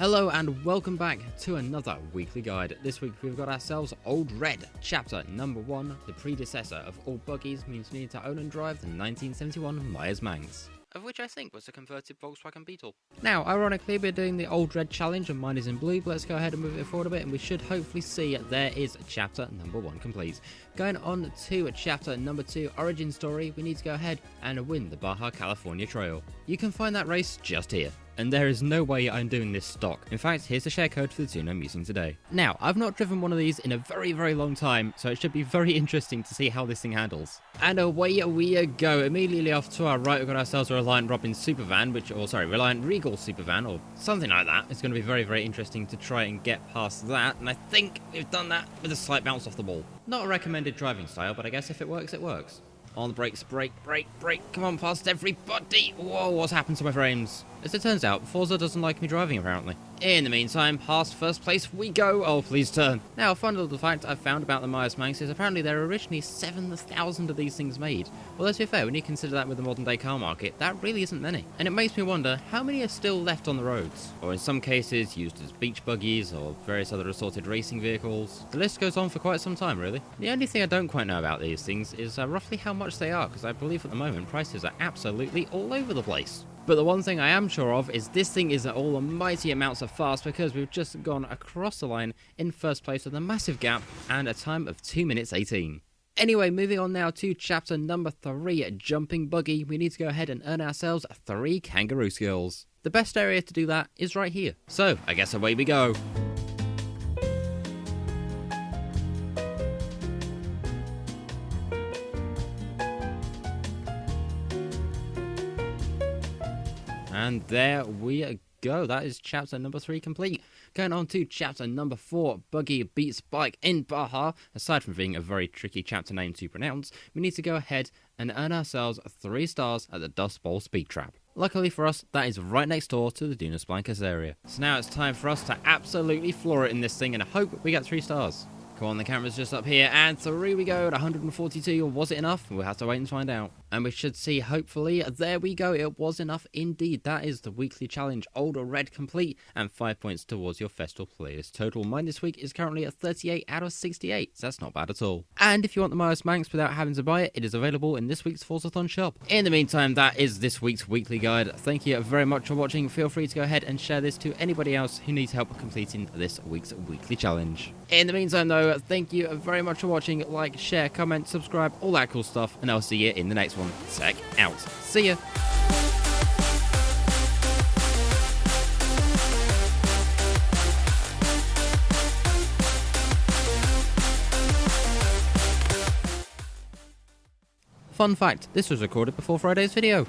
Hello and welcome back to another weekly guide. This week we've got ourselves Old Red, chapter number 1. The predecessor of all buggies means we need to own and drive the 1971 Myers-Manx, of which I think was a converted Volkswagen Beetle. Now, ironically, we're doing the Old Red challenge and mine is in blue, but let's go ahead and move it forward a bit and we should hopefully see there is chapter number 1 complete. Going on to chapter number 2, Origin Story, we need to go ahead and win the Baja California Trail. You can find that race just here. And there is no way I'm doing this stock. In fact, here's the share code for the tune I'm using today. Now, I've not driven one of these in a very, very long time, so it should be very interesting to see how this thing handles. And away we go. Immediately off to our right, we've got ourselves a Reliant Robin Supervan, Reliant Regal Supervan, or something like that. It's going to be very, very interesting to try and get past that, and I think we've done that with a slight bounce off the wall. Not a recommended driving style, but I guess if it works, it works. On the brakes, brake. Come on, past everybody. Whoa, what's happened to my frames? As it turns out, Forza doesn't like me driving, apparently. In the meantime, past first place we go. Oh, please turn. Now, a fun little fact I've found about the Myers-Manx is apparently there are originally 7,000 of these things made. Well, let's be fair, when you consider that with the modern day car market, that really isn't many. And it makes me wonder, how many are still left on the roads? Or in some cases, used as beach buggies or various other assorted racing vehicles. The list goes on for quite some time, really. The only thing I don't quite know about these things is roughly how much they are, because I believe at the moment prices are absolutely all over the place. But the one thing I am sure of is this thing is at all almighty amounts of fast, because we've just gone across the line in first place with a massive gap and a time of 2 minutes 18. Anyway, moving on now to chapter number 3, Jumping Buggy. We need to go ahead and earn ourselves 3 kangaroo skills. The best area to do that is right here. So, I guess away we go. And there we go. That is chapter number 3 complete. Going on to chapter number 4, Buggy Beats Bike in Baja. Aside from being a very tricky chapter name to pronounce, we need to go ahead and earn ourselves 3 stars at the Dust Bowl Speed Trap. Luckily for us, that is right next door to the Dunas Blancas area. So now it's time for us to absolutely floor it in this thing and I hope we get 3 stars. Come on, the camera's just up here, and 3 we go at 142. Was it enough? We'll have to wait and find out. And we should see, hopefully, there we go. It was enough indeed. That is the weekly challenge, Old Red complete, and 5 points towards your Festal playlist total. Mine this week is currently at 38 out of 68, so that's not bad at all. And if you want the Myers-Manx without having to buy it, it is available in this week's Forzathon shop. In the meantime, that is this week's weekly guide. Thank you very much for watching. Feel free to go ahead and share this to anybody else who needs help completing this week's weekly challenge. In the meantime, though, thank you very much for watching. Like, share, comment, subscribe, all that cool stuff, and I'll see you in the next one. Check out. See ya. Fun fact, this was recorded before Friday's video.